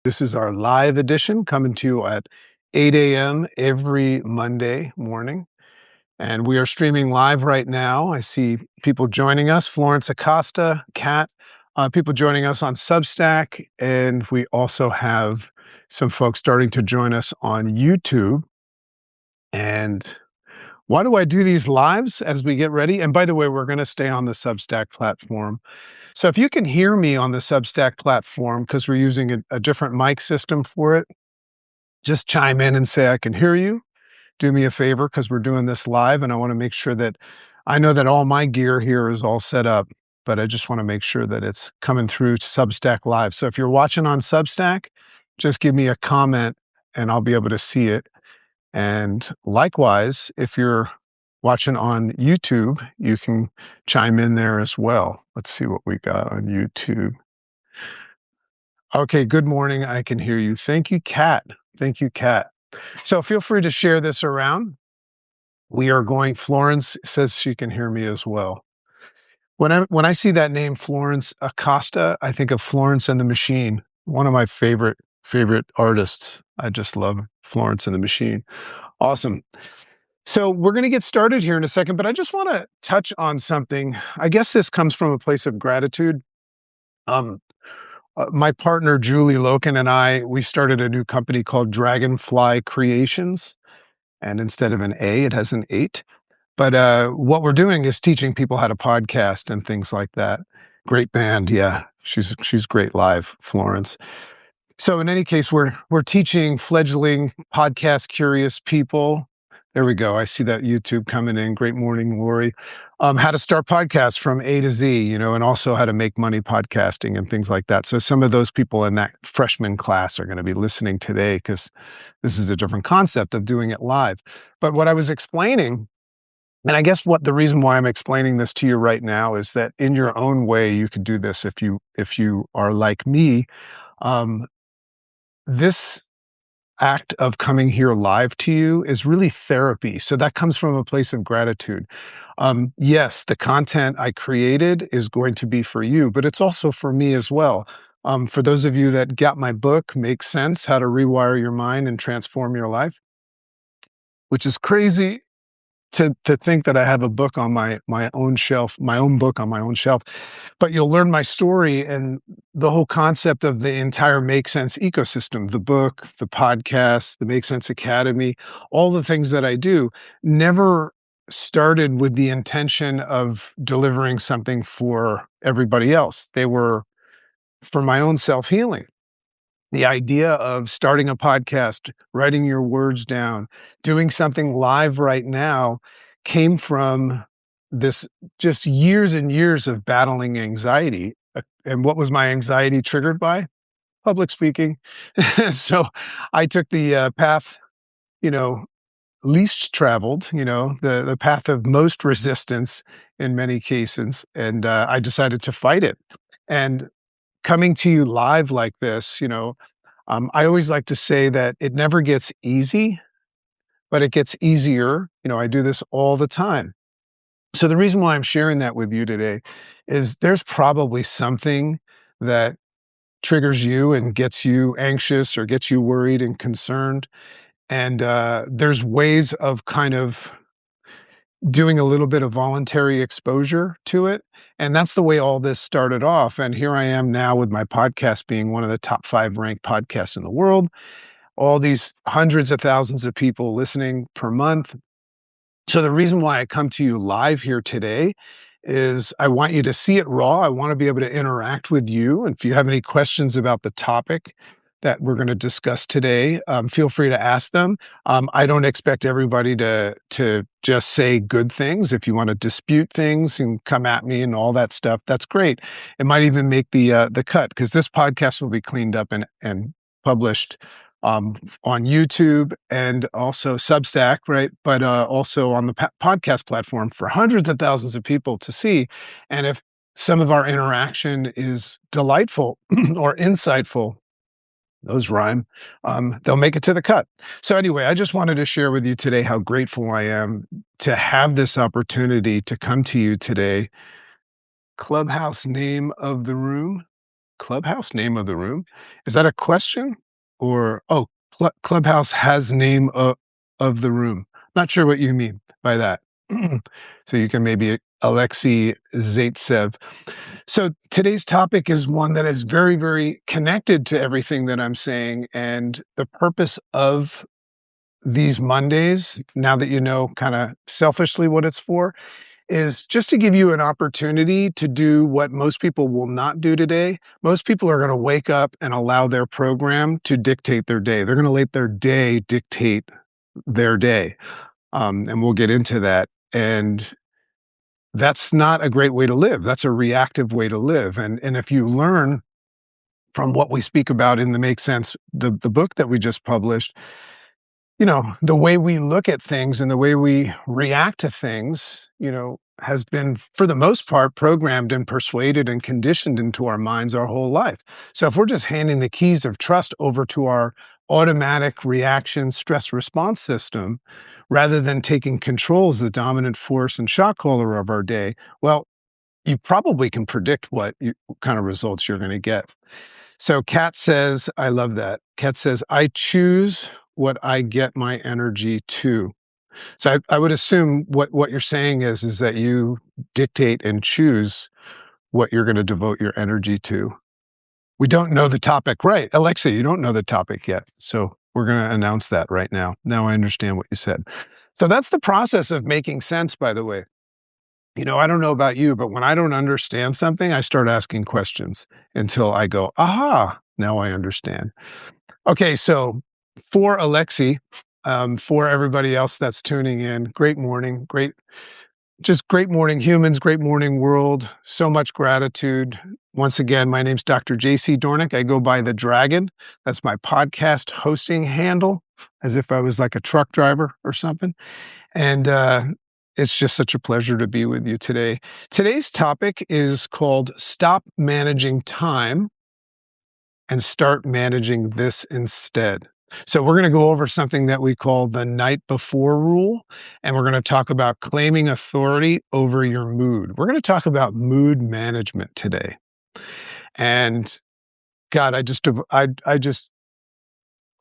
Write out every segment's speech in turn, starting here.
This is our live edition coming to you at 8 a.m. every Monday morning. And we are streaming live right now. I see people joining us, Florence Acosta, Kat, people joining us on Substack. And we also have some folks starting to join us on YouTube. And why do I do these lives as we get ready? And by the way, we're going to stay on the Substack platform. So if you can hear me on the Substack platform, because we're using a different mic system for it, just chime in and say, I can hear you. Do me a favor because we're doing this live and I want to make sure that I know that all my gear here is all set up, but I just want to make sure that it's coming through Substack Live. So if you're watching on Substack, just give me a comment and I'll be able to see it. And likewise, if you're watching on YouTube, you can chime in there as well. Let's see what we got on YouTube. Okay, good morning. I can hear you. Thank you, Kat. Thank you, Kat. So feel free to share this around. Florence says she can hear me as well. When I see that name, Florence Acosta, I think of Florence and the Machine, one of my favorite artists. I just love Florence and the Machine. Awesome. So we're going to get started here in a second, but I just want to touch on something. I guess this comes from a place of gratitude. My partner, Julie Loken, and we started a new company called Dragonfly Creations. And instead of an A, it has an 8. But what we're doing is teaching people how to podcast and things like that. Great band. Yeah, she's great live, Florence. So in any case, we're teaching fledgling podcast curious people. There we go. I see that YouTube coming in. Great morning, Lori. How to start podcasts from A to Z, and also how to make money podcasting and things like that. So some of those people in that freshman class are going to be listening today because this is a different concept of doing it live. But what I was explaining, and I guess the reason why I'm explaining this to you right now is that in your own way, you could do this if you are like me. This act of coming here live to you is really therapy. So that comes from a place of gratitude. Yes, the content I created is going to be for you, but it's also for me as well. For those of you that got my book, Make Sense, How to Rewire Your Mind and Transform Your Life, which is crazy to think that I have a book on my own shelf, my own book on my own shelf, but you'll learn my story and the whole concept of the entire Make Sense ecosystem, the book, the podcast, the Make Sense Academy, all the things that I do never started with the intention of delivering something for everybody else. They were for my own self-healing. The idea of starting a podcast, writing your words down, doing something live right now came from this just years and years of battling anxiety. And what was my anxiety triggered by? Public speaking. So I took the path, least traveled, the path of most resistance in many cases. And I decided to fight it. And coming to you live like this, I always like to say that it never gets easy, but it gets easier. I do this all the time. So the reason why I'm sharing that with you today is there's probably something that triggers you and gets you anxious or gets you worried and concerned. And there's ways of kind of doing a little bit of voluntary exposure to it. And that's the way all this started off. And here I am now with my podcast being one of the top 5 ranked podcasts in the world. All these hundreds of thousands of people listening per month. So the reason why I come to you live here today is I want you to see it raw. I want to be able to interact with you. And if you have any questions about the topic that we're going to discuss today, feel free to ask them. I don't expect everybody to just say good things. If you want to dispute things and come at me and all that stuff, that's great. It might even make the cut because this podcast will be cleaned up and published on YouTube and also Substack, right? But also on the podcast platform for hundreds of thousands of people to see. And if some of our interaction is delightful or insightful, those rhyme, they'll make it to the cut. So anyway, I just wanted to share with you today how grateful I am to have this opportunity to come to you today. Clubhouse name of the room, Clubhouse name of the room? Is that a question? Or, oh, Clubhouse has name of the room. Not sure what you mean by that. So you can maybe Alexei Zaitsev. So today's topic is one that is very, very connected to everything that I'm saying. And the purpose of these Mondays, now that you know kind of selfishly what it's for, is just to give you an opportunity to do what most people will not do today. Most people are going to wake up and allow their program to dictate their day. They're going to let their day dictate their day. And we'll get into that. And that's not a great way to live. That's a reactive way to live. And if you learn from what we speak about in the Make Sense, the book that we just published, the way we look at things and the way we react to things, has been, for the most part, programmed and persuaded and conditioned into our minds our whole life. So if we're just handing the keys of trust over to our automatic reaction stress response system, rather than taking control as the dominant force and shot caller of our day, well, you probably can predict what kind of results you're going to get. So Kat says, I love that. Kat says, I choose what I get my energy to. So I would assume what you're saying is that you dictate and choose what you're going to devote your energy to. We don't know the topic, right? Alexei, you don't know the topic yet. So we're going to announce that right now. Now I understand what you said. So that's the process of making sense, by the way. I don't know about you, but when I don't understand something, I start asking questions until I go, aha, now I understand. Okay, so for Alexei, for everybody else that's tuning in, great morning, just great morning, humans, great morning, world. So much gratitude. Once again, my name's Dr. JC Dornick. I go by The Dragon. That's my podcast hosting handle, as if I was like a truck driver or something. And it's just such a pleasure to be with you today. Today's topic is called Stop Managing Time and Start Managing This Instead. So we're going to go over something that we call the night before rule, and we're going to talk about claiming authority over your mood. We're going to talk about mood management today. And God, I just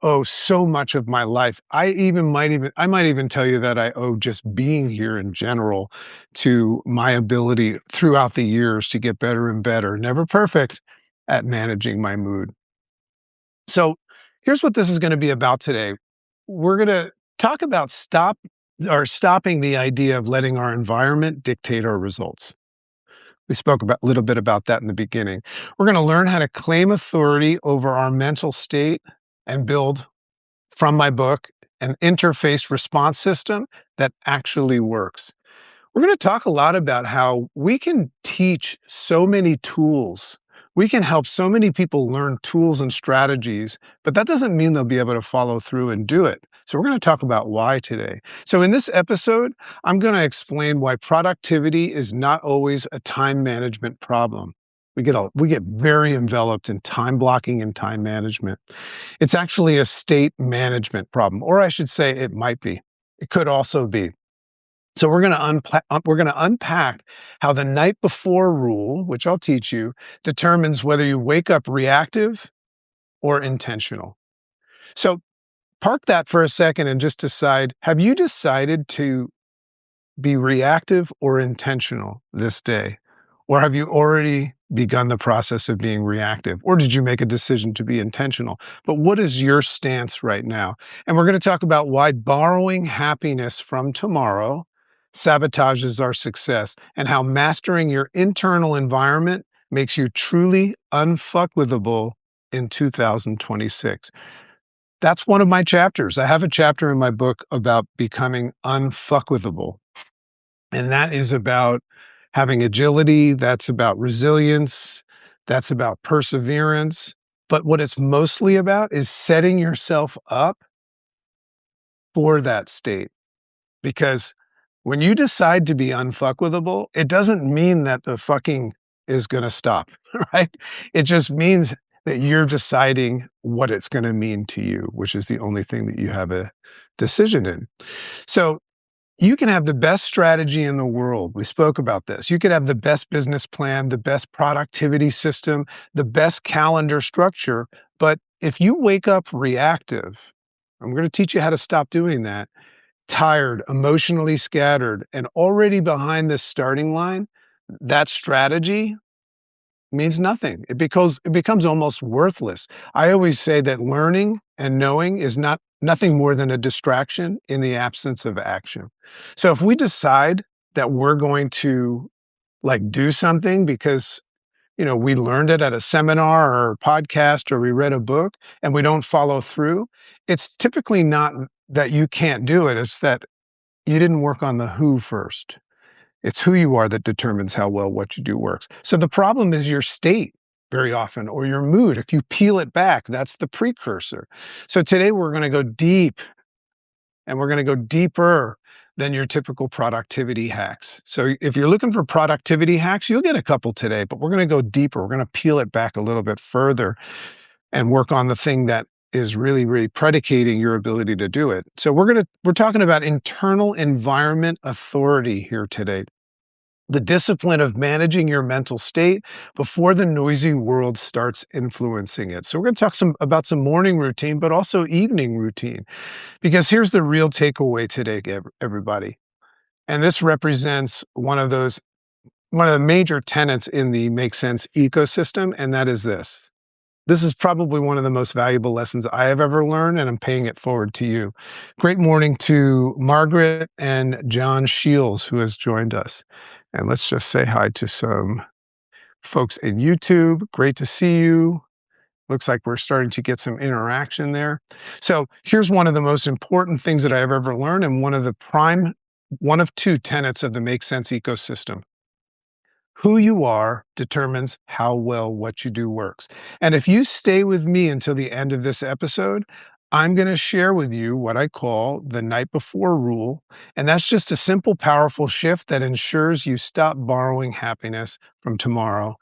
owe so much of my life. I might even tell you that I owe just being here in general to my ability throughout the years to get better and better, never perfect, at managing my mood. So here's what this is going to be about today. We're going to talk about stopping the idea of letting our environment dictate our results. We spoke a little bit about that in the beginning. We're going to learn how to claim authority over our mental state and build, from my book, an interface response system that actually works. We're going to talk a lot about how we can teach so many tools. We can help so many people learn tools and strategies, but that doesn't mean they'll be able to follow through and do it. So we're going to talk about why today. So in this episode, I'm going to explain why productivity is not always a time management problem. We get very enveloped in time blocking and time management. It's actually a state management problem, or I should say it might be. It could also be. So we're going to unpack how the night before rule, which I'll teach you, determines whether you wake up reactive or intentional. So park that for a second and just decide, have you decided to be reactive or intentional this day? Or have you already begun the process of being reactive? Or did you make a decision to be intentional? But what is your stance right now? And we're going to talk about why borrowing happiness from tomorrow sabotages our success, and how mastering your internal environment makes you truly unfuckwithable in 2026. That's one of my chapters. I have a chapter in my book about becoming unfuckwithable. And that is about having agility, that's about resilience, that's about perseverance. But what it's mostly about is setting yourself up for that state. Because when you decide to be unfuckwithable, it doesn't mean that the fucking is going to stop, right? It just means that you're deciding what it's going to mean to you, which is the only thing that you have a decision in. So You can have the best strategy in the world. We spoke about this. You could have the best business plan, the best productivity system, the best calendar structure. But if you wake up reactive, I'm going to teach you how to stop doing that, tired, emotionally scattered, and already behind the starting line, that strategy means nothing. It becomes almost worthless. I always say that learning and knowing is nothing more than a distraction in the absence of action. So if we decide that we're going to like do something because we learned it at a seminar or a podcast or we read a book and we don't follow through, it's typically not that you can't do it. It's that you didn't work on the who first. It's who you are that determines how well what you do works. So the problem is your state very often, or your mood. If you peel it back, that's the precursor. So today we're going to go deep, and we're going to go deeper than your typical productivity hacks. So if you're looking for productivity hacks, you'll get a couple today, but we're going to go deeper. We're going to peel it back a little bit further and work on the thing that is really, really predicating your ability to do it. So we're talking about internal environment authority here today. The discipline of managing your mental state before the noisy world starts influencing it. So we're going to talk about some morning routine, but also evening routine, because here's the real takeaway today, everybody. And this represents one of the major tenets in the Make Sense ecosystem, and that is this. This is probably one of the most valuable lessons I have ever learned, and I'm paying it forward to you. Great morning to Margaret and John Shields, who has joined us. And let's just say hi to some folks in YouTube. Great to see you. Looks like we're starting to get some interaction there. So here's one of the most important things that I've ever learned, and one of two tenets of the Make Sense ecosystem. Who you are determines how well what you do works. And if you stay with me until the end of this episode, I'm going to share with you what I call the night before rule. And that's just a simple, powerful shift that ensures you stop borrowing happiness from tomorrow.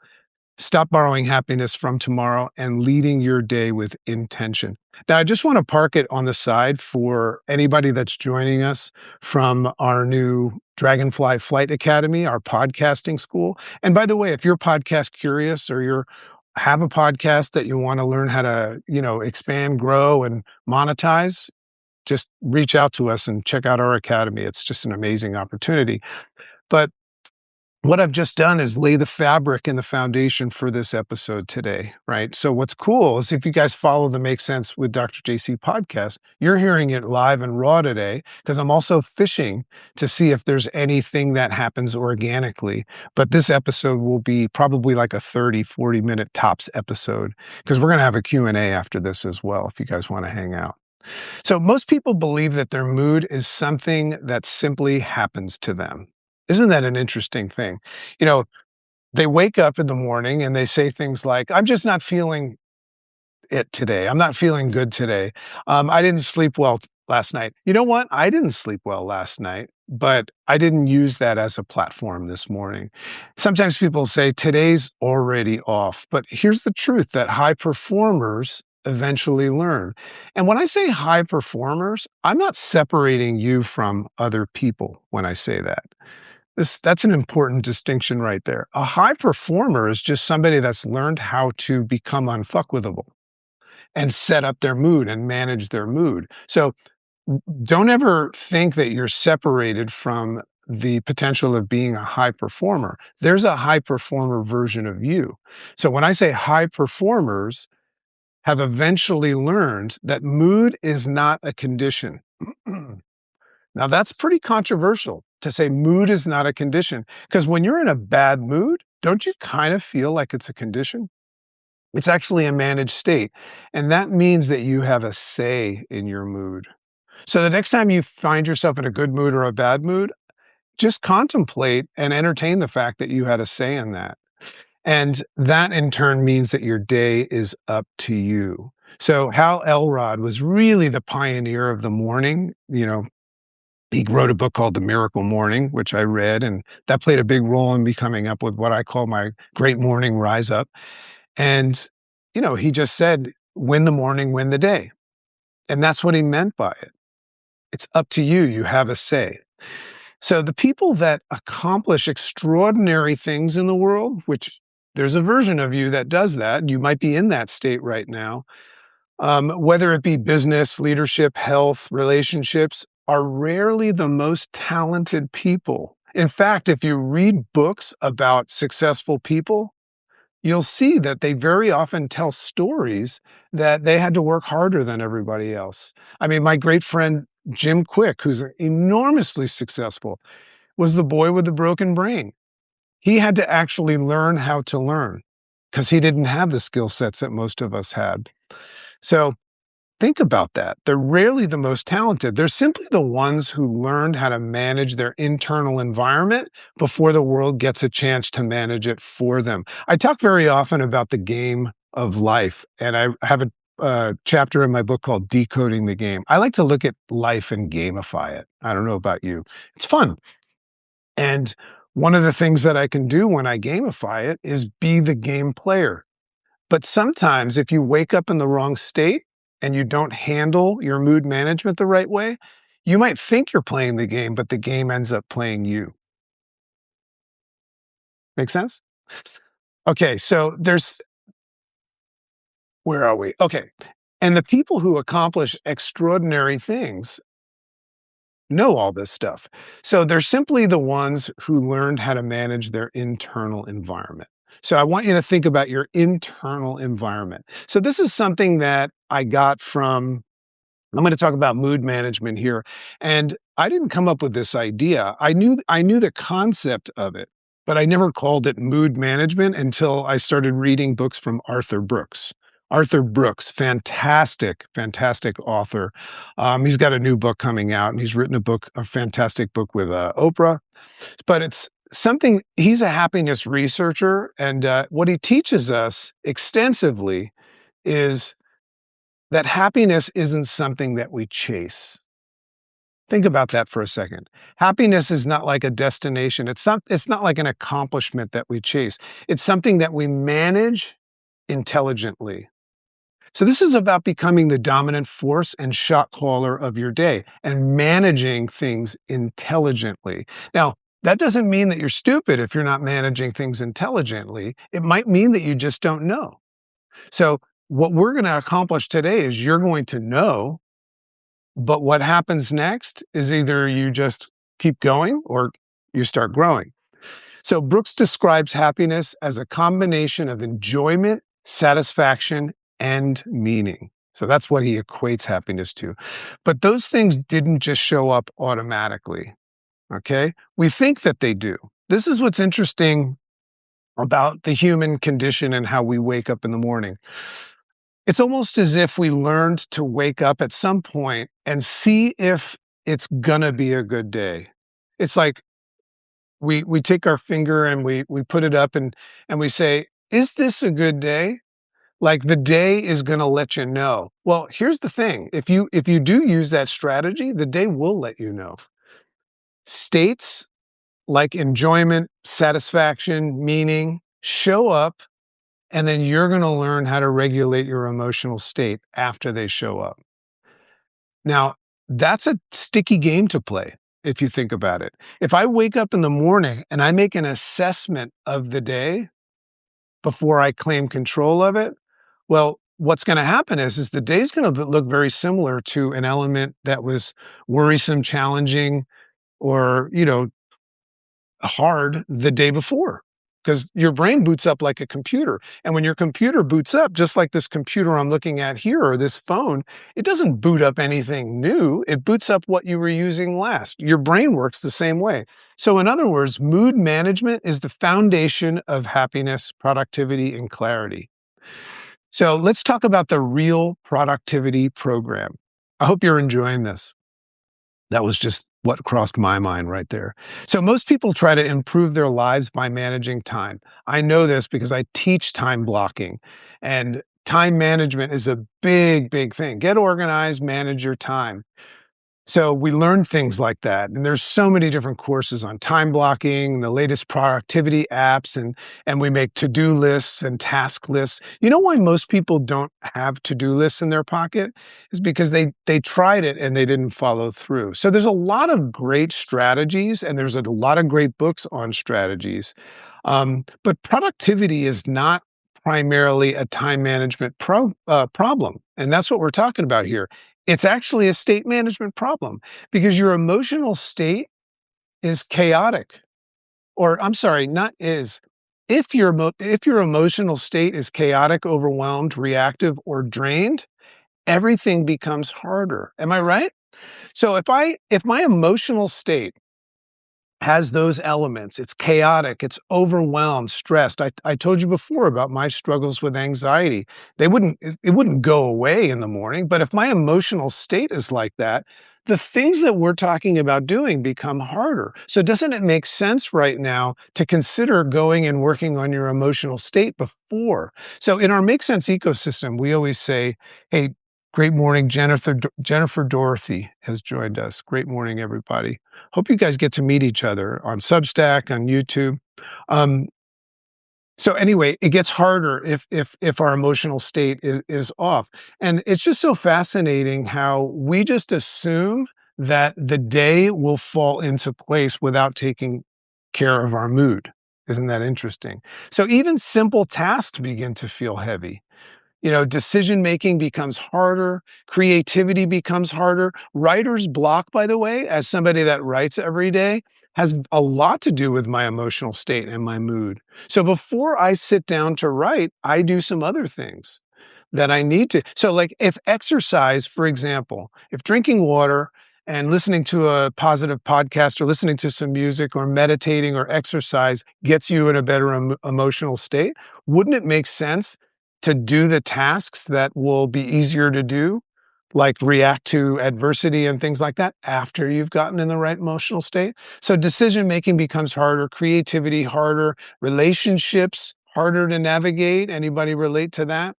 Stop borrowing happiness from tomorrow and leading your day with intention. Now, I just want to park it on the side for anybody that's joining us from our new Dragonfly Flight Academy, our podcasting school. And by the way, if you're podcast curious or you have a podcast that you want to learn how to, expand, grow, and monetize, just reach out to us and check out our academy. It's just an amazing opportunity. But what I've just done is lay the fabric and the foundation for this episode today, right? So what's cool is if you guys follow the Make Sense with Dr. JC podcast, you're hearing it live and raw today because I'm also fishing to see if there's anything that happens organically. But this episode will be probably like a 30, 40-minute tops episode because we're going to have a Q&A after this as well if you guys want to hang out. So most people believe that their mood is something that simply happens to them. Isn't that an interesting thing? They wake up in the morning and they say things like, I'm just not feeling it today. I'm not feeling good today. I didn't sleep well last night. You know what? I didn't sleep well last night, but I didn't use that as a platform this morning. Sometimes people say today's already off, but here's the truth that high performers eventually learn. And when I say high performers, I'm not separating you from other people when I say that. That's an important distinction right there. A high performer is just somebody that's learned how to become unfuckwithable and set up their mood and manage their mood. So don't ever think that you're separated from the potential of being a high performer. There's a high performer version of you. So when I say high performers have eventually learned that mood is not a condition. Now, that's pretty controversial to say mood is not a condition, because when you're in a bad mood, don't you kind of feel like it's a condition? It's actually a managed state. And that means that you have a say in your mood. So the next time you find yourself in a good mood or a bad mood, just contemplate and entertain the fact that you had a say in that. And that in turn means that your day is up to you. So Hal Elrod was really the pioneer of the morning. He wrote a book called The Miracle Morning, which I read, and that played a big role in me coming up with what I call my great morning rise up. And, he just said, win the morning, win the day. And that's what he meant by it. It's up to you. You have a say. So the people that accomplish extraordinary things in the world, which there's a version of you that does that, you might be in that state right now, whether it be business, leadership, health, relationships, are rarely the most talented people. In fact, if you read books about successful people, you'll see that they very often tell stories that they had to work harder than everybody else. I mean, my great friend Jim Quick, who's enormously successful, was the boy with the broken brain. He had to actually learn how to learn because he didn't have the skill sets that most of us had. So think about that. They're rarely the most talented. They're simply the ones who learned how to manage their internal environment before the world gets a chance to manage it for them. I talk very often about the game of life, and I have a chapter in my book called Decoding the Game. I like to look at life and gamify it. I don't know about you. It's fun. And one of the things that I can do when I gamify it is be the game player. But sometimes if you wake up in the wrong state and you don't handle your mood management the right way, you might think you're playing the game, but the game ends up playing you. Make sense? Okay, so where are we? Okay. And the people who accomplish extraordinary things know all this stuff. So they're simply the ones who learned how to manage their internal environment. So I want you to think about your internal environment. So this is something that I got from I'm going to talk about mood management here. And I didn't come up with this idea. I knew the concept of it, but I never called it mood management until I started reading books from Arthur Brooks. Arthur Brooks, fantastic, fantastic author. He's got a new book coming out, and he's written a fantastic book with Oprah. But it's something. He's a happiness researcher, and what he teaches us extensively is that happiness isn't something that we chase. Think about that for a second. Happiness is not like a destination. It's not like an accomplishment that we chase. It's something that we manage intelligently. So this is about becoming the dominant force and shot caller of your day and managing things intelligently. Now, that doesn't mean that you're stupid if you're not managing things intelligently. It might mean that you just don't know. So what we're going to accomplish today is you're going to know, but what happens next is either you just keep going or you start growing. So Brooks describes happiness as a combination of enjoyment, satisfaction, and meaning. So that's what he equates happiness to. But those things didn't just show up automatically. Okay. We think that they do. This is what's interesting about the human condition and how we wake up in the morning. It's almost as if we learned to wake up at some point and see if it's gonna be a good day. It's like we take our finger and we put it up and we say, "Is this a good day?" Like the day is gonna let you know. Well, here's the thing. If you do use that strategy, the day will let you know. States like enjoyment, satisfaction, meaning show up, and then you're going to learn how to regulate your emotional state after they show up. Now, that's a sticky game to play if you think about it. If I wake up in the morning and I make an assessment of the day before I claim control of it, well, what's going to happen is the day's going to look very similar to an element that was worrisome, challenging, or, hard the day before because your brain boots up like a computer. And when your computer boots up, just like this computer I'm looking at here or this phone, it doesn't boot up anything new. It boots up what you were using last. Your brain works the same way. So, in other words, mood management is the foundation of happiness, productivity, and clarity. So, let's talk about the Real Productivity Program. I hope you're enjoying this. That was just what crossed my mind right there. So most people try to improve their lives by managing time. I know this because I teach time blocking, and time management is a big, big thing. Get organized, manage your time. So we learn things like that, and there's so many different courses on time blocking, the latest productivity apps, and we make to-do lists and task lists. You know why most people don't have to-do lists in their pocket? Is because they tried it and they didn't follow through. So there's a lot of great strategies, and there's a lot of great books on strategies. But productivity is not primarily a time management problem, and that's what we're talking about here. It's actually a state management problem because your emotional state is chaotic. Or I'm sorry, not is. If your emotional state is chaotic, overwhelmed, reactive, or drained, everything becomes harder. Am I right? So if my emotional state has those elements. It's chaotic, it's overwhelmed, stressed. I told you before about my struggles with anxiety. It wouldn't go away in the morning, but if my emotional state is like that, the things that we're talking about doing become harder. So doesn't it make sense right now to consider going and working on your emotional state before? So in our Make Sense ecosystem, we always say, "Hey, great morning, Jennifer Dorothy has joined us. Great morning, everybody." Hope you guys get to meet each other on Substack, on YouTube. Um, so anyway, it gets harder if our emotional state is off. And it's just so fascinating how we just assume that the day will fall into place without taking care of our mood. Isn't that interesting? So even simple tasks begin to feel heavy. Decision making becomes harder, creativity becomes harder. Writer's block, by the way, as somebody that writes every day, has a lot to do with my emotional state and my mood. So before I sit down to write, I do some other things that I need to. So, like if exercise, for example, if drinking water and listening to a positive podcast or listening to some music or meditating or exercise gets you in a better emotional state, wouldn't it make sense to do the tasks that will be easier to do, like react to adversity and things like that after you've gotten in the right emotional state? So decision making becomes harder, creativity harder, relationships harder to navigate. Anybody relate to that?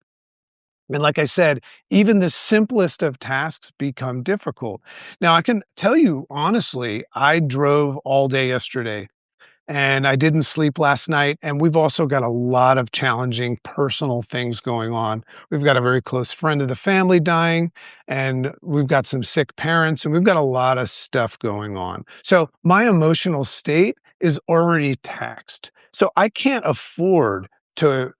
And like I said, even the simplest of tasks become difficult. Now, I can tell you honestly, I drove all day yesterday and I didn't sleep last night. And we've also got a lot of challenging personal things going on. We've got a very close friend of the family dying, and we've got some sick parents, and we've got a lot of stuff going on. So my emotional state is already taxed. So I can't afford to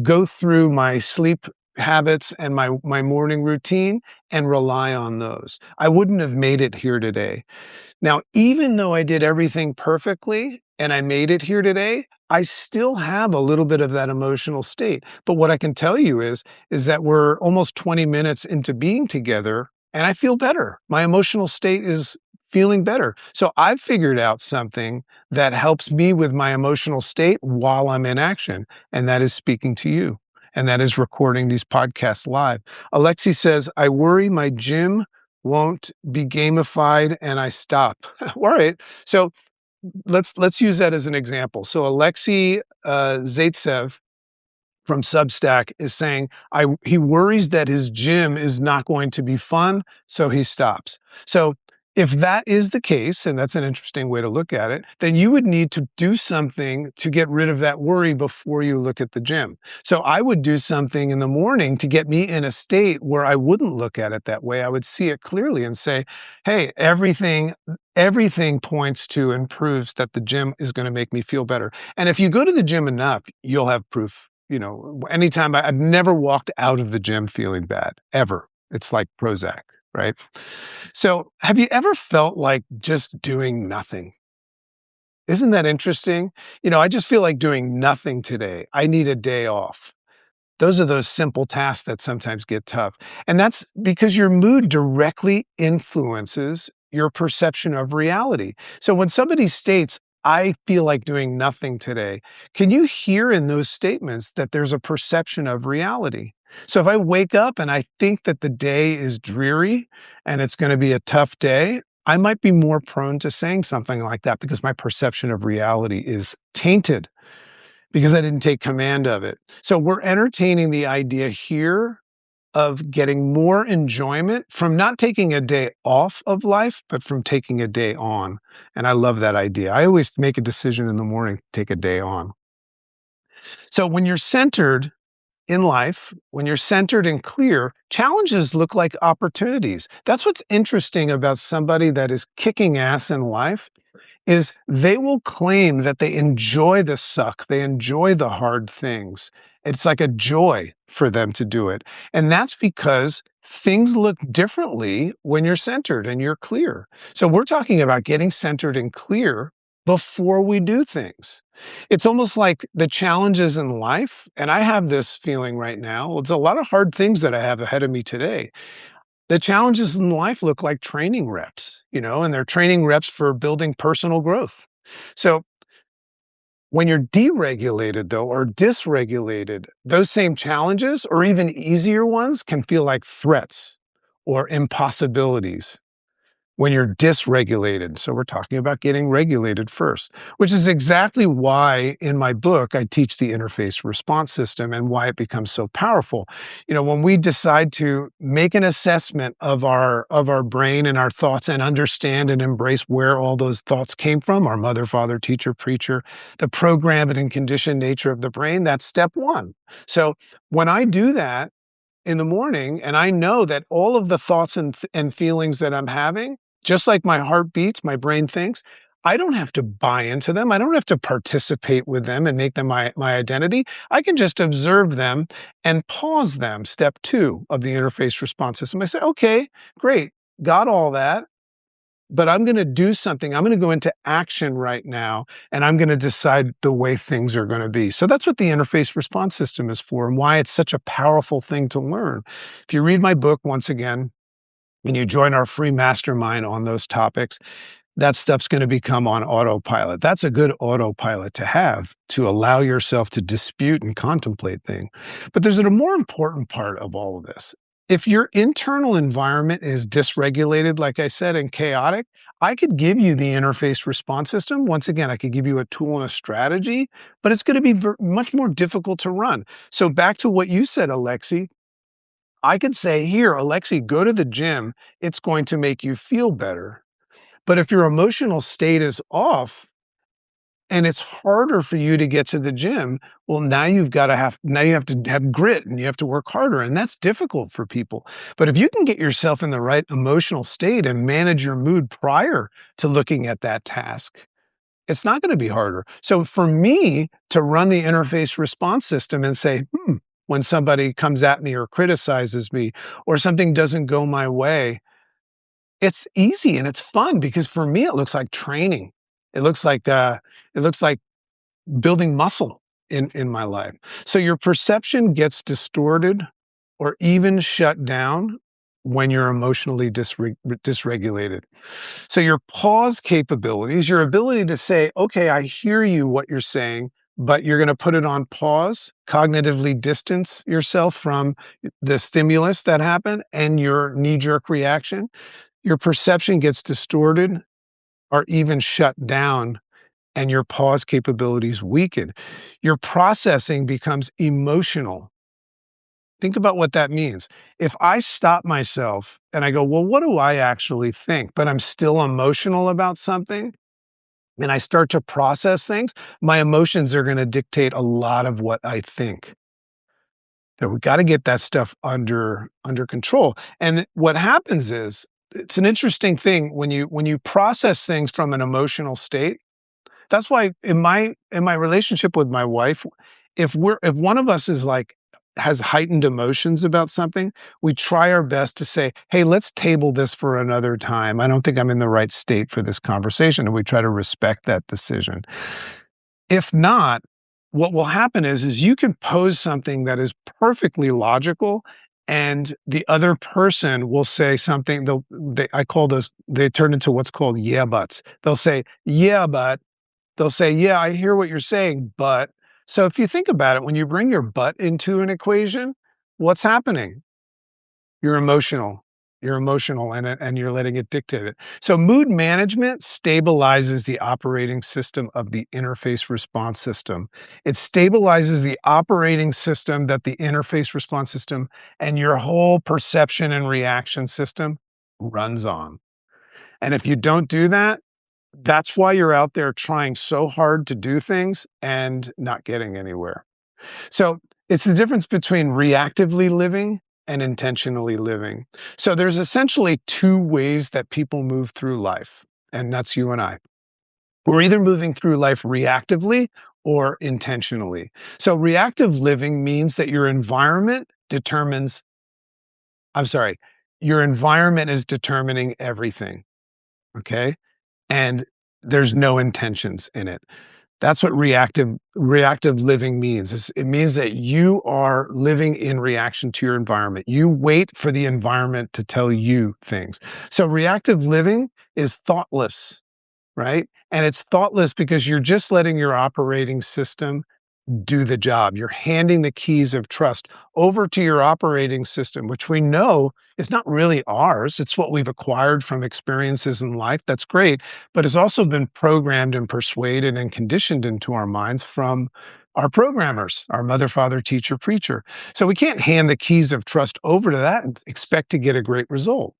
go through my sleep habits and my morning routine and rely on those. I wouldn't have made it here today. Now, even though I did everything perfectly and I made it here today, I still have a little bit of that emotional state. But what I can tell you is that we're almost 20 minutes into being together and I feel better. My emotional state is feeling better. So I've figured out something that helps me with my emotional state while I'm in action, and that is speaking to you. And that is recording these podcasts live. Alexi says, I worry my gym won't be gamified and I stop. All right. So let's use that as an example. So Alexei Zaitsev from Substack is saying he worries that his gym is not going to be fun, so he stops. So if that is the case, and that's an interesting way to look at it, then you would need to do something to get rid of that worry before you look at the gym. So I would do something in the morning to get me in a state where I wouldn't look at it that way. I would see it clearly and say, hey, everything points to and proves that the gym is going to make me feel better. And if you go to the gym enough, you'll have proof. Anytime I've never walked out of the gym feeling bad, ever. It's like Prozac, right? So have you ever felt like just doing nothing? Isn't that interesting? I just feel like doing nothing today. I need a day off. Those are those simple tasks that sometimes get tough. And that's because your mood directly influences your perception of reality. So when somebody states, I feel like doing nothing today, can you hear in those statements that there's a perception of reality? So if I wake up and I think that the day is dreary and it's going to be a tough day, I might be more prone to saying something like that because my perception of reality is tainted because I didn't take command of it. So we're entertaining the idea here of getting more enjoyment from not taking a day off of life, but from taking a day on. And I love that idea. I always make a decision in the morning to take a day on. So when you're centered in life, when you're centered and clear, challenges look like opportunities. That's what's interesting about somebody that is kicking ass in life is they will claim that they enjoy the suck, they enjoy the hard things. It's like a joy for them to do it. And that's because things look differently when you're centered and you're clear. So we're talking about getting centered and clear before we do things. It's almost like the challenges in life, and I have this feeling right now. It's a lot of hard things that I have ahead of me today. The challenges in life look like training reps, and they're training reps for building personal growth. So when you're deregulated, though, or dysregulated, those same challenges or even easier ones can feel like threats or impossibilities when you're dysregulated. So we're talking about getting regulated first, which is exactly why in my book I teach the interface response system and why it becomes so powerful. When we decide to make an assessment of our brain and our thoughts and understand and embrace where all those thoughts came from, our mother, father, teacher, preacher, the programmed and conditioned nature of the brain, that's step one. So when I do that, in the morning, and I know that all of the thoughts and feelings that I'm having, just like my heart beats, my brain thinks, I don't have to buy into them. I don't have to participate with them and make them my identity. I can just observe them and pause them. Step two of the interface response system. I say, okay, great, got all that. But I'm going to do something. I'm going to go into action right now, and I'm going to decide the way things are going to be. So that's what the interface response system is for and why it's such a powerful thing to learn. If you read my book once again, and you join our free mastermind on those topics, that stuff's going to become on autopilot. That's a good autopilot to have to allow yourself to dispute and contemplate things. But there's a more important part of all of this. If your internal environment is dysregulated, like I said, and chaotic, I could give you the interface response system. Once again, I could give you a tool and a strategy, but it's going to be much more difficult to run. So back to what you said, Alexi, I could say, here, Alexi, go to the gym. It's going to make you feel better. But if your emotional state is off and it's harder for you to get to the gym, well, now you have to have grit and you have to work harder. And that's difficult for people. But if you can get yourself in the right emotional state and manage your mood prior to looking at that task, it's not going to be harder. So for me to run the interface response system and say, when somebody comes at me or criticizes me or something doesn't go my way, it's easy and it's fun because for me, it looks like training. It looks like building muscle in my life. So your perception gets distorted or even shut down when you're emotionally dysregulated. So your pause capabilities, your ability to say, okay, I hear you, what you're saying, but you're going to put it on pause, cognitively distance yourself from the stimulus that happened and your knee-jerk reaction. Your perception gets distorted or even shut down and your pause capabilities weaken. Your processing becomes emotional. Think about what that means. If I stop myself and I go, well, what do I actually think? But I'm still emotional about something and I start to process things, my emotions are going to dictate a lot of what I think. So we got to get that stuff under control. And what happens is it's an interesting thing when you process things from an emotional state. That's why in my relationship with my wife, if one of us is like has heightened emotions about something, we try our best to say, "Hey, let's table this for another time. I don't think I'm in the right state for this conversation." And we try to respect that decision. If not, what will happen is you can pose something that is perfectly logical and the other person will say something I call those they turn into what's called yeah buts. They'll say, "Yeah, but." They'll say, "Yeah, I hear what you're saying, but." So if you think about it, when you bring your "but" into an equation, what's happening? You're emotional. You're emotional in it and you're letting it dictate it. So mood management stabilizes the operating system of the interface response system. It stabilizes the operating system that the interface response system and your whole perception and reaction system runs on. And if you don't do that, that's why you're out there trying so hard to do things and not getting anywhere. So it's the difference between reactively living and intentionally living. So there's essentially two ways that people move through life, and that's you and I. We're either moving through life reactively or intentionally. So reactive living means that your environment determines, I'm sorry, your environment is determining everything. Okay. And there's no intentions in it. That's what reactive living means. It means that you are living in reaction to your environment. You wait for the environment to tell you things. So reactive living is thoughtless, right? And it's thoughtless because you're just letting your operating system do the job. You're handing the keys of trust over to your operating system, which we know is not really ours. It's what we've acquired from experiences in life. That's great, but it's also been programmed and persuaded and conditioned into our minds from our programmers, our mother, father, teacher, preacher. So we can't hand the keys of trust over to that and expect to get a great result.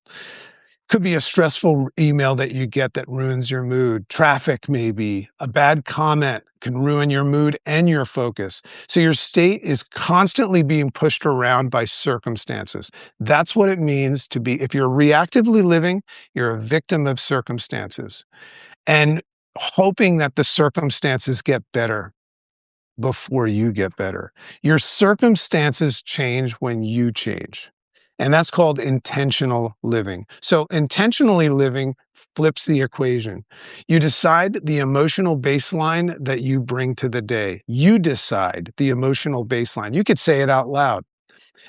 Could be a stressful email that you get that ruins your mood. Traffic, maybe. A bad comment can ruin your mood and your focus. So your state is constantly being pushed around by circumstances. That's what it means to be, if you're reactively living, you're a victim of circumstances and hoping that the circumstances get better before you get better. Your circumstances change when you change. And that's called intentional living. So intentionally living flips the equation. You decide the emotional baseline that you bring to the day. You decide the emotional baseline. You could say it out loud.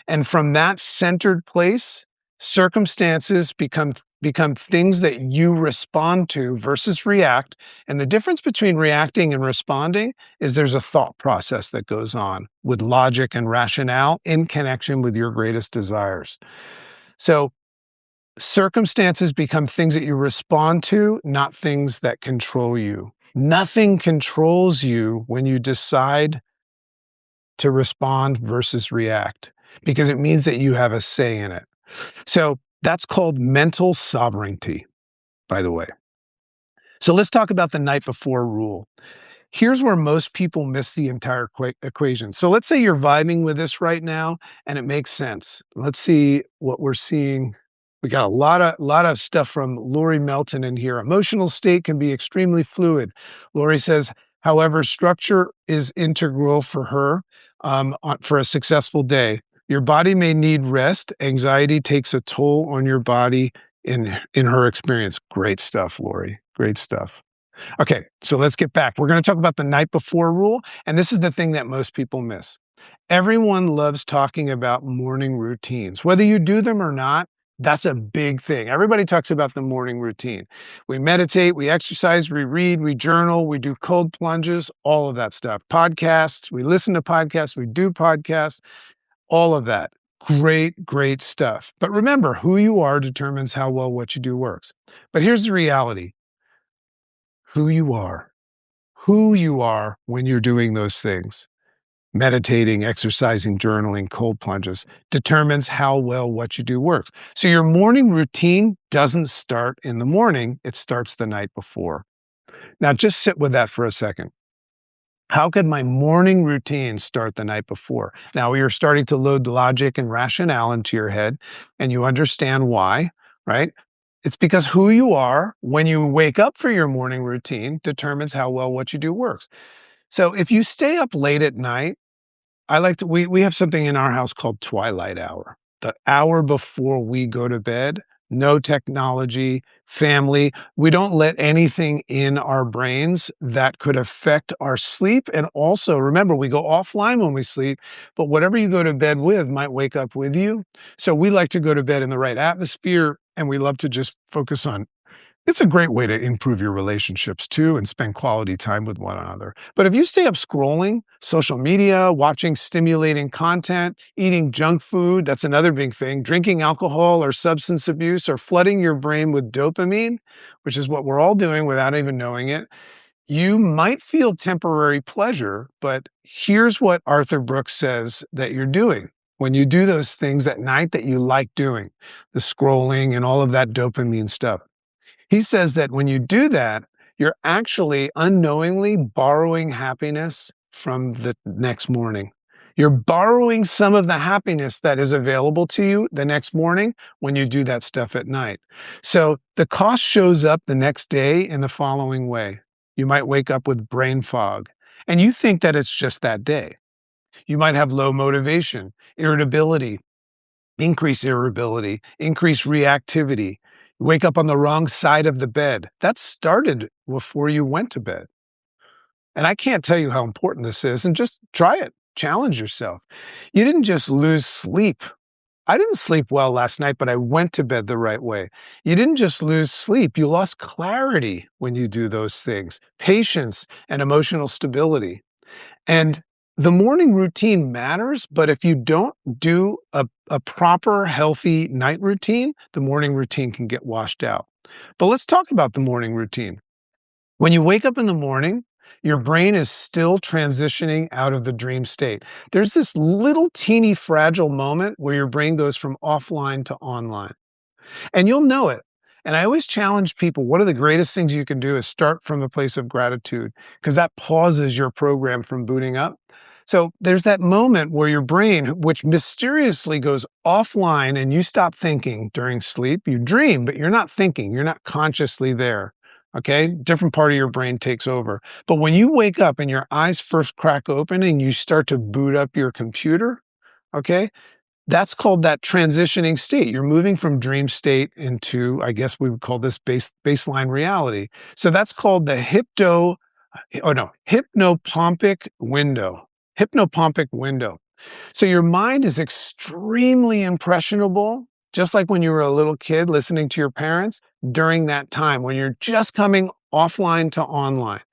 And from that centered place, circumstances become things that you respond to versus react. And the difference between reacting and responding is there's a thought process that goes on with logic and rationale in connection with your greatest desires. So circumstances become things that you respond to, not things that control you. Nothing controls you when you decide to respond versus react, because it means that you have a say in it. So that's called mental sovereignty, by the way. So let's talk about the night before rule. Here's where most people miss the entire equation. So let's say you're vibing with this right now and it makes sense. Let's see what we're seeing. We got a lot of stuff from Lori Melton in here. Emotional state can be extremely fluid. Lori says, however, structure is integral for her for a successful day. Your body may need rest. Anxiety takes a toll on your body in her experience. Great stuff, Lori. Great stuff. Okay, so let's get back. We're going to talk about the night before rule, and this is the thing that most people miss. Everyone loves talking about morning routines. Whether you do them or not, that's a big thing. Everybody talks about the morning routine. We meditate, we exercise, we read, we journal, we do cold plunges, all of that stuff. Podcasts, we listen to podcasts, we do podcasts, all of that. Great, great stuff. But remember, who you are determines how well what you do works. But here's the reality. Who you are when you're doing those things, meditating, exercising, journaling, cold plunges, determines how well what you do works. So your morning routine doesn't start in the morning, it starts the night before. Now just sit with that for a second. How could my morning routine start the night before? Now you're starting to load logic and rationale into your head, and you understand why, right? It's because who you are when you wake up for your morning routine determines how well what you do works. So if you stay up late at night, we have something in our house called twilight hour. The hour before we go to bed, no technology, family. We don't let anything in our brains that could affect our sleep. And also remember, we go offline when we sleep, but whatever you go to bed with might wake up with you. So we like to go to bed in the right atmosphere, and we love to just focus on It's a great way to improve your relationships too and spend quality time with one another. But if you stay up scrolling, social media, watching stimulating content, eating junk food, that's another big thing, drinking alcohol or substance abuse, or flooding your brain with dopamine, which is what we're all doing without even knowing it, you might feel temporary pleasure. But here's what Arthur Brooks says that you're doing when you do those things at night that you like doing, the scrolling and all of that dopamine stuff. He says that when you do that, you're actually unknowingly borrowing happiness from the next morning. You're borrowing some of the happiness that is available to you the next morning when you do that stuff at night. So the cost shows up the next day in the following way. You might wake up with brain fog, and you think that it's just that day. You might have low motivation, irritability, increase irritability, increase reactivity, wake up on the wrong side of the bed. That started before you went to bed. And I can't tell you how important this is. And just try it, challenge yourself. You didn't just lose sleep. I didn't sleep well last night, but I went to bed the right way. You didn't just lose sleep, you lost clarity when you do those things, patience and emotional stability. And the morning routine matters, but if you don't do a proper, healthy night routine, the morning routine can get washed out. But let's talk about the morning routine. When you wake up in the morning, your brain is still transitioning out of the dream state. There's this little teeny fragile moment where your brain goes from offline to online. And you'll know it. And I always challenge people, one of the greatest things you can do is start from a place of gratitude, because that pauses your program from booting up. So there's that moment where your brain, which mysteriously goes offline and you stop thinking during sleep. You dream, but you're not thinking. You're not consciously there. Okay. Different part of your brain takes over. But when you wake up and your eyes first crack open and you start to boot up your computer, okay, that's called that transitioning state. You're moving from dream state into, I guess we would call this baseline reality. So that's called the hypnopompic window. Hypnopompic window. So your mind is extremely impressionable, just like when you were a little kid listening to your parents during that time when you're just coming offline to online.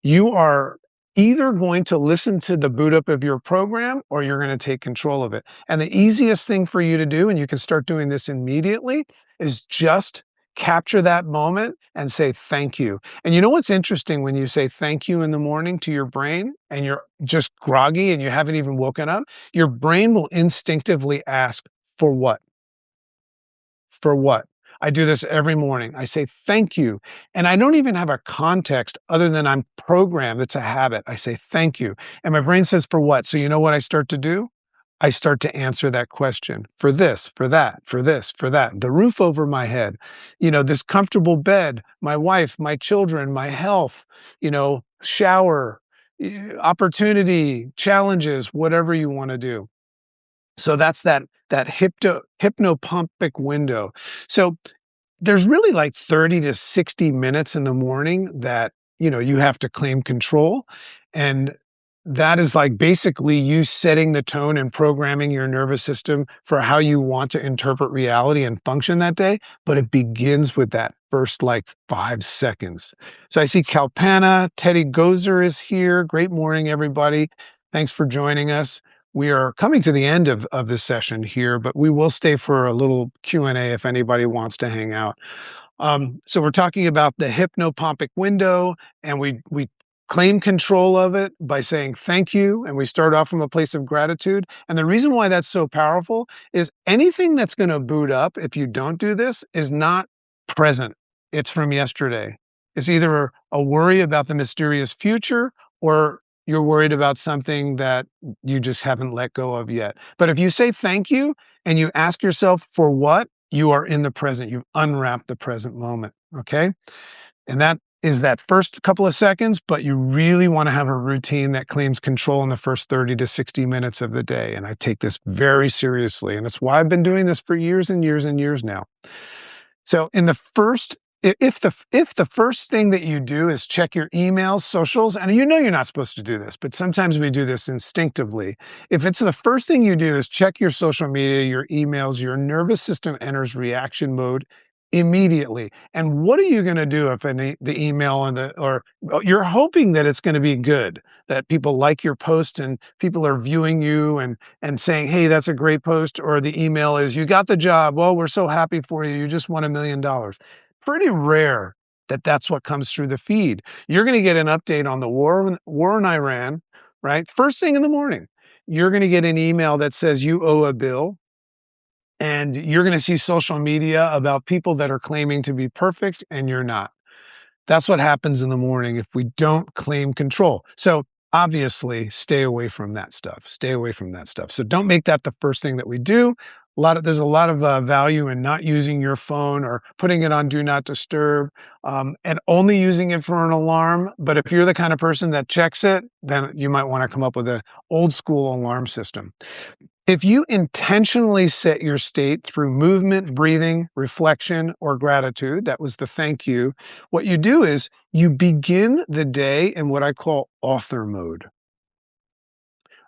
You are either going to listen to the boot up of your program or you're going to take control of it. And the easiest thing for you to do, and you can start doing this immediately, is just capture that moment and say thank you. And you know what's interesting when you say thank you in the morning to your brain and you're just groggy and you haven't even woken up, your brain will instinctively ask, for what? For what? I do this every morning. I say, thank you. And I don't even have a context other than I'm programmed. It's a habit. I say, thank you. And my brain says, for what? So you know what I start to do? I start to answer that question for this, for that, for this, for that. The roof over my head, this comfortable bed, my wife, my children, my health, shower, opportunity, challenges, whatever you want to do. So that's that hypnopompic window. So there's really like 30 to 60 minutes in the morning that, you have to claim control. And that is like basically you setting the tone and programming your nervous system for how you want to interpret reality and function that day. But it begins with that first like 5 seconds. So I see Kalpana, Teddy Gozer is here. Great morning, everybody. Thanks for joining us. We are coming to the end of this session here, but we will stay for a little Q&A if anybody wants to hang out. So we're talking about the hypnopompic window, and we claim control of it by saying thank you, and we start off from a place of gratitude. And the reason why that's so powerful is anything that's going to boot up if you don't do this is not present. It's from yesterday. It's either a worry about the mysterious future or you're worried about something that you just haven't let go of yet. But if you say thank you and you ask yourself for what, you are in the present. You've unwrapped the present moment. Okay. And that is that first couple of seconds, but you really want to have a routine that claims control in the first 30 to 60 minutes of the day. And I take this very seriously. And it's why I've been doing this for years and years and years now. So in the first if the first thing that you do is check your emails, socials, and you're not supposed to do this, but sometimes we do this instinctively. If it's the first thing you do is check your social media, your emails, your nervous system enters reaction mode Immediately. And what are you gonna do if the email and the or well, you're hoping that it's gonna be good, that people like your post and people are viewing you and saying, "Hey, that's a great post," or the email is, "You got the job. Well, we're so happy for you. You just won $1,000,000." Pretty rare that that's what comes through the feed. You're gonna get an update on the war in Iran, right? First thing in the morning, you're gonna get an email that says you owe a bill, and you're going to see social media about people that are claiming to be perfect and you're not. That's what happens in the morning if we don't claim control. So obviously, stay away from that stuff. Stay away from that stuff. So don't make that the first thing that we do. There's a lot of value in not using your phone or putting it on do not disturb, and only using it for an alarm. But if you're the kind of person that checks it, then you might want to come up with an old school alarm system. If you intentionally set your state through movement, breathing, reflection, or gratitude, that was the thank you, what you do is you begin the day in what I call author mode.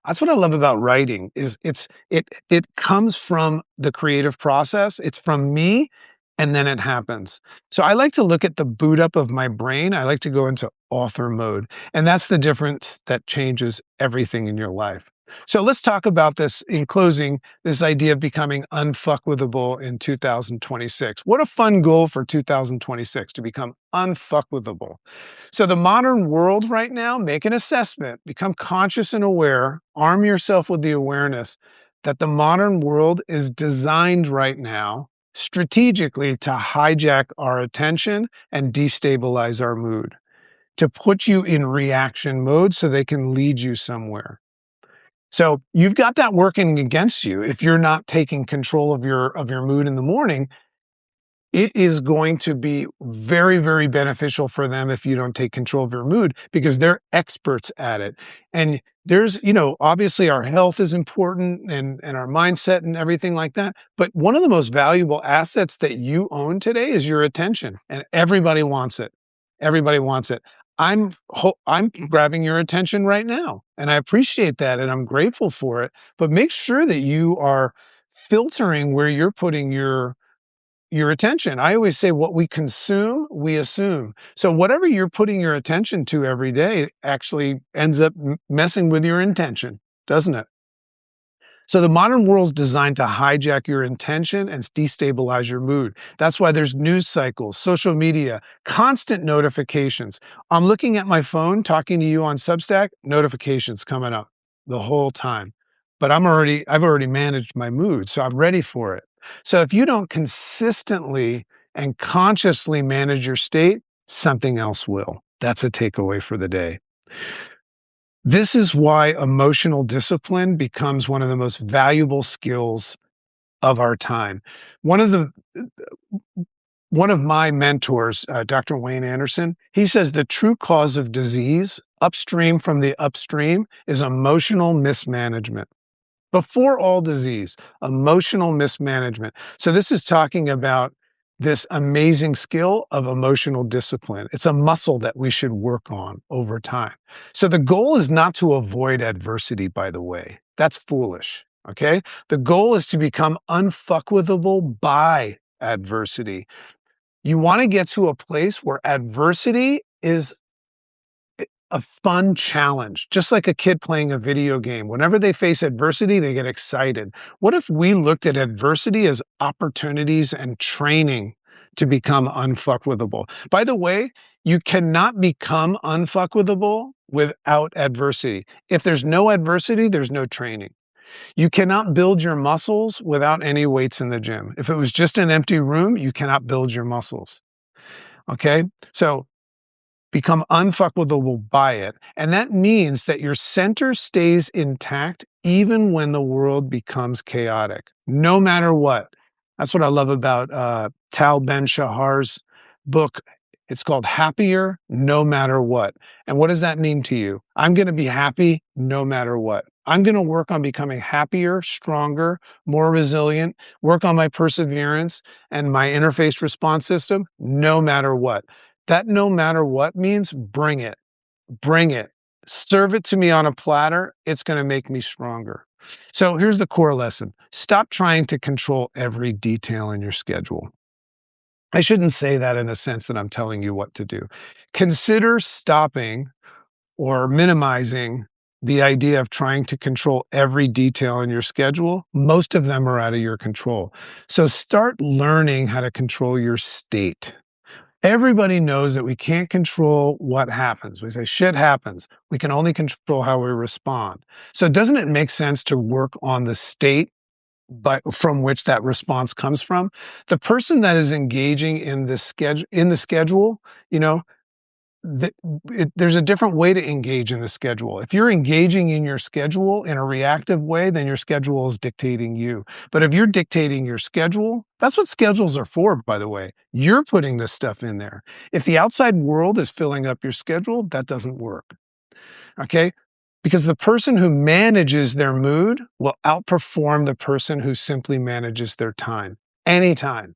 That's what I love about writing is it comes from the creative process. It's from me and then it happens. So I like to look at the boot up of my brain. I like to go into author mode. And that's the difference that changes everything in your life. So let's talk about this in closing, this idea of becoming unfuckwithable in 2026. What a fun goal for 2026 to become unfuckwithable. So, the modern world right now, make an assessment, become conscious and aware, arm yourself with the awareness that the modern world is designed right now strategically to hijack our attention and destabilize our mood, to put you in reaction mode so they can lead you somewhere. So you've got that working against you if you're not taking control of your mood in the morning. It is going to be very, very beneficial for them if you don't take control of your mood because they're experts at it. And there's, obviously our health is important and our mindset and everything like that. But one of the most valuable assets that you own today is your attention, and everybody wants it. Everybody wants it. I'm grabbing your attention right now, and I appreciate that, and I'm grateful for it. But make sure that you are filtering where you're putting your attention. I always say what we consume, we assume. So whatever you're putting your attention to every day actually ends up messing with your intention, doesn't it? So the modern world's designed to hijack your intention and destabilize your mood. That's why there's news cycles, social media, constant notifications. I'm looking at my phone, talking to you on Substack, notifications coming up the whole time. But I've already managed my mood, so I'm ready for it. So if you don't consistently and consciously manage your state, something else will. That's a takeaway for the day. This is why emotional discipline becomes one of the most valuable skills of our time. One of the one of my mentors, Dr. Wayne Anderson, he says the true cause of disease upstream from the upstream is emotional mismanagement. Before all disease, emotional mismanagement. So this is talking about this amazing skill of emotional discipline. It's a muscle that we should work on over time. So the goal is not to avoid adversity, by the way. That's foolish. Okay. The goal is to become unfuckwithable by adversity. You want to get to a place where adversity is a fun challenge, just like a kid playing a video game. Whenever they face adversity, they get excited. What if we looked at adversity as opportunities and training to become unfuckwithable? By the way, you cannot become unfuckwithable without adversity. If there's no adversity, there's no training. You cannot build your muscles without any weights in the gym. If it was just an empty room, you cannot build your muscles. Okay? So become unfuckwithable by it. And that means that your center stays intact even when the world becomes chaotic, no matter what. That's what I love about Tal Ben-Shahar's book. It's called Happier No Matter What. And what does that mean to you? I'm going to be happy no matter what. I'm going to work on becoming happier, stronger, more resilient, work on my perseverance and my interface response system no matter what. That no matter what means bring it, bring it. Serve it to me on a platter. It's going to make me stronger. So here's the core lesson. Stop trying to control every detail in your schedule. I shouldn't say that in a sense that I'm telling you what to do. Consider stopping or minimizing the idea of trying to control every detail in your schedule. Most of them are out of your control. So start learning how to control your state. Everybody knows that we can't control what happens. We say shit happens. We can only control how we respond. So doesn't it make sense to work on the state but from which that response comes from? The person that is engaging in the schedule, you know, the there's a different way to engage in the schedule. If you're engaging in your schedule in a reactive way, then your schedule is dictating you. But if you're dictating your schedule, that's what schedules are for, by the way. You're putting this stuff in there. If the outside world is filling up your schedule, that doesn't work. Okay? Because the person who manages their mood will outperform the person who simply manages their time anytime.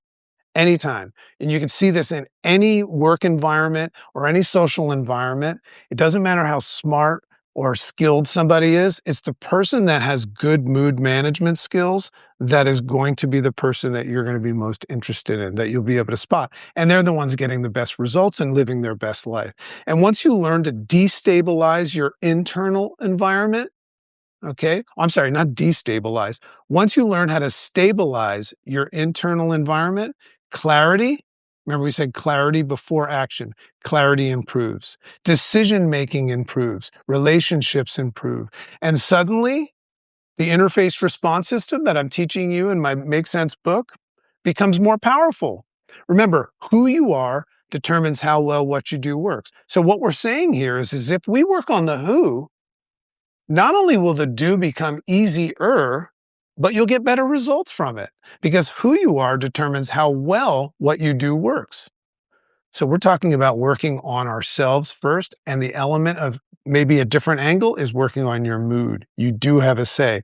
Anytime. And you can see this in any work environment or any social environment. It doesn't matter how smart or skilled somebody is. It's the person that has good mood management skills that is going to be the person that you're going to be most interested in, that you'll be able to spot. And they're the ones getting the best results and living their best life. And once you learn to destabilize your internal environment, okay. I'm sorry, not destabilize. Once you learn how to stabilize your internal environment, clarity, remember we said clarity before action, clarity improves, decision making improves, relationships improve. And suddenly, the interface response system that I'm teaching you in my Make Sense book becomes more powerful. Remember, who you are determines how well what you do works. So, what we're saying here is if we work on the who, not only will the do become easier, but you'll get better results from it because who you are determines how well what you do works. So we're talking about working on ourselves first, and the element of maybe a different angle is working on your mood. You do have a say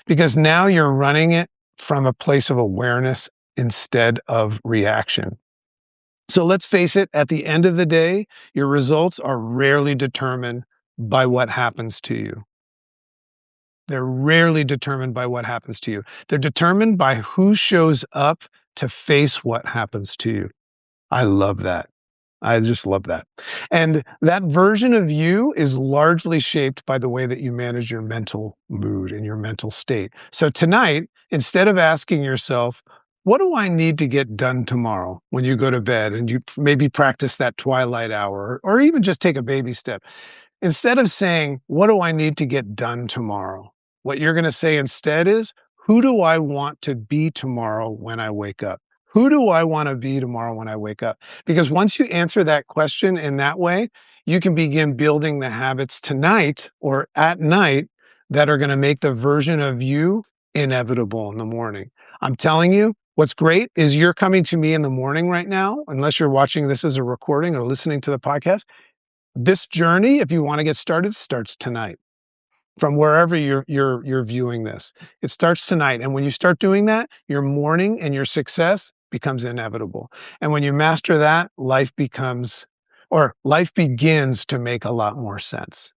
because now you're running it from a place of awareness instead of reaction. So let's face it, at the end of the day, your results are rarely determined by what happens to you. They're rarely determined by what happens to you. They're determined by who shows up to face what happens to you. I love that. I just love that. And that version of you is largely shaped by the way that you manage your mental mood and your mental state. So tonight, instead of asking yourself, what do I need to get done tomorrow when you go to bed and you maybe practice that twilight hour or even just take a baby step? Instead of saying, what do I need to get done tomorrow? What you're going to say instead is, who do I want to be tomorrow when I wake up? Who do I want to be tomorrow when I wake up? Because once you answer that question in that way, you can begin building the habits tonight or at night that are going to make the version of you inevitable in the morning. I'm telling you, what's great is you're coming to me in the morning right now, unless you're watching this as a recording or listening to the podcast. This journey, if you want to get started, starts tonight from wherever you're viewing this. It starts tonight. And when you start doing that, your morning and your success becomes inevitable. And when you master that, life begins to make a lot more sense.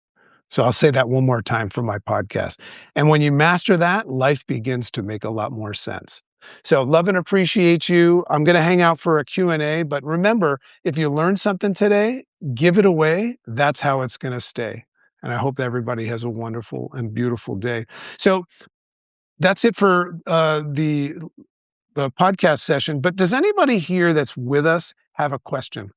So I'll say that one more time for my podcast. And when you master that, life begins to make a lot more sense. So love and appreciate you. I'm going to hang out for a Q&A, but remember, if you learned something today, give it away. That's how it's going to stay. And I hope that everybody has a wonderful and beautiful day. So that's it for the podcast session. But does anybody here that's with us have a question?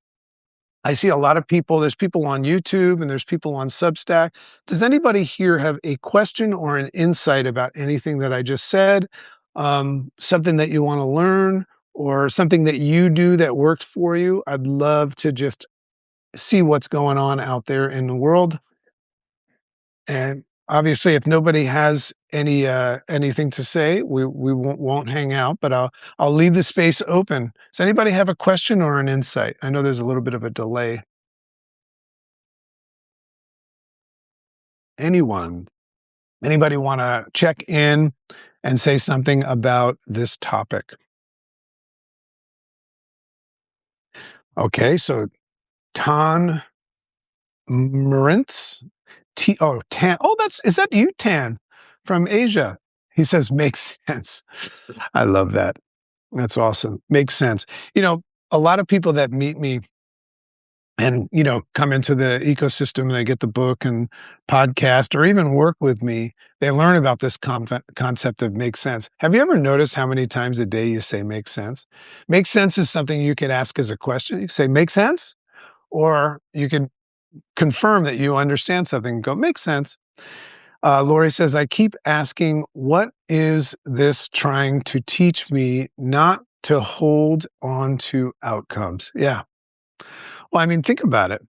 I see a lot of people. There's people on YouTube and there's people on Substack. Does anybody here have a question or an insight about anything that I just said? Something that you want to learn or something that you do that worked for you? I'd love to just see what's going on out there in the world. And obviously, if nobody has anything to say, we won't hang out. But I'll leave the space open. Does anybody have a question or an insight? I know there's a little bit of a delay. Anyone? Anybody want to check in and say something about this topic? Okay, so Tan Marintz, Tan. Oh, is that you, Tan, from Asia? He says makes sense. I love that. That's awesome. Makes sense. You know, a lot of people that meet me and, come into the ecosystem and they get the book and podcast or even work with me, they learn about this concept of make sense. Have you ever noticed how many times a day you say make sense? Make sense is something you can ask as a question. You can say, make sense? Or you can confirm that you understand something and go, makes sense. Lori says, I keep asking, what is this trying to teach me not to hold on to outcomes? Yeah. Well, I mean, think about it.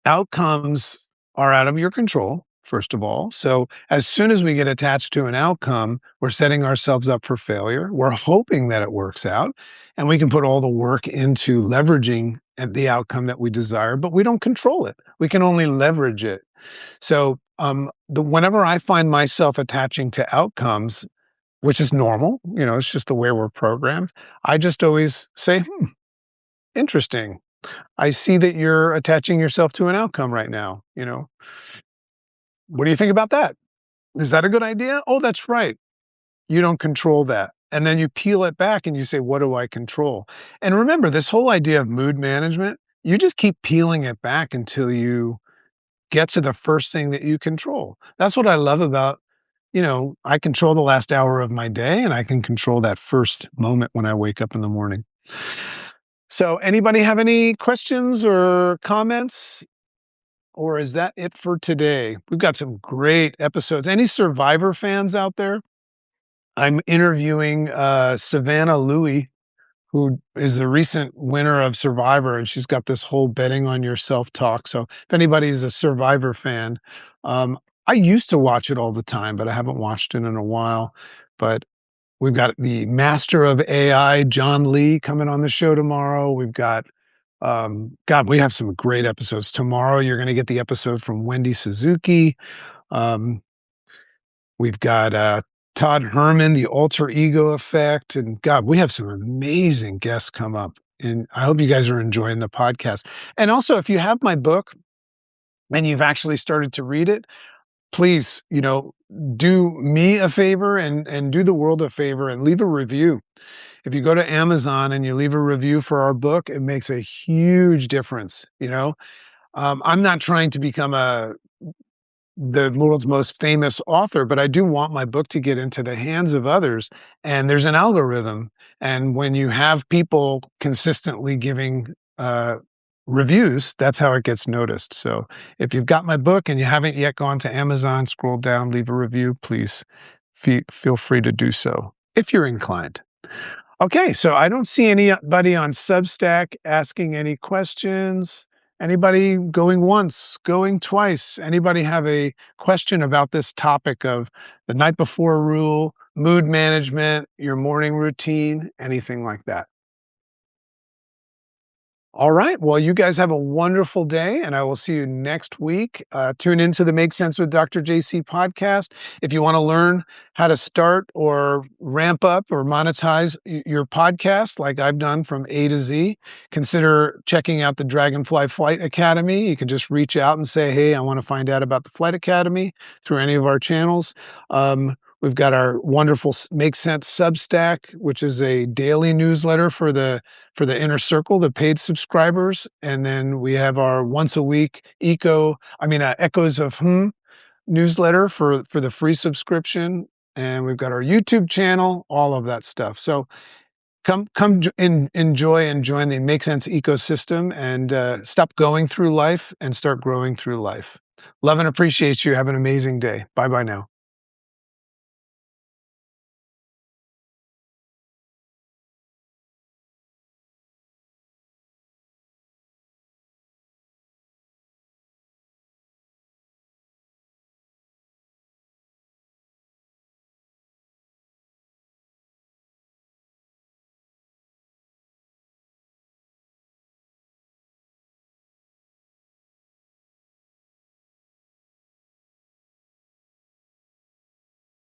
Outcomes are out of your control, first of all. So as soon as we get attached to an outcome, we're setting ourselves up for failure. We're hoping that it works out, and we can put all the work into leveraging the outcome that we desire, but we don't control it. We can only leverage it. So whenever I find myself attaching to outcomes, which is normal, it's just the way we're programmed, I just always say, interesting. I see that you're attaching yourself to an outcome right now. What do you think about that? Is that a good idea? Oh, that's right. You don't control that. And then you peel it back and you say, what do I control? And remember, this whole idea of mood management, you just keep peeling it back until you get to the first thing that you control. That's what I love about, I control the last hour of my day and I can control that first moment when I wake up in the morning. So anybody have any questions or comments? Or is that it for today? We've got some great episodes. Any Survivor fans out there? I'm interviewing Savannah Louie, who is a recent winner of Survivor, and she's got this whole betting on yourself talk. So if anybody's a Survivor fan, um, I used to watch it all the time, but I haven't watched it in a while. But we've got the master of AI, John Lee, coming on the show tomorrow. We've got, God, we have some great episodes. Tomorrow, you're going to get the episode from Wendy Suzuki. Um, we've got Todd Herman, the alter ego effect. And God, we have some amazing guests come up. And I hope you guys are enjoying the podcast. And also, if you have my book and you've actually started to read it, please, do me a favor and do the world a favor and leave a review. If you go to Amazon and you leave a review for our book, it makes a huge difference. I'm not trying to become the world's most famous author, but I do want my book to get into the hands of others. And there's an algorithm. And when you have people consistently giving reviews, that's how it gets noticed. So if you've got my book and you haven't yet gone to Amazon, scroll down, leave a review, please feel free to do so if you're inclined. Okay, so I don't see anybody on Substack asking any questions. Anybody going once, going twice? Anybody have a question about this topic of the night before rule, mood management, your morning routine, anything like that? All right. Well, you guys have a wonderful day, and I will see you next week. Tune into the Make Sense with Dr. JC podcast. If you want to learn how to start or ramp up or monetize your podcast, like I've done from A to Z, consider checking out the Dragonfly Flight Academy. You can just reach out and say, hey, I want to find out about the Flight Academy through any of our channels. We've got our wonderful Make Sense Substack, which is a daily newsletter for the inner circle, the paid subscribers. And then we have our once a week Echoes of newsletter for the free subscription. And we've got our YouTube channel, all of that stuff. So come enjoy and join the Make Sense ecosystem and stop going through life and start growing through life. Love and appreciate you. Have an amazing day. Bye-bye now.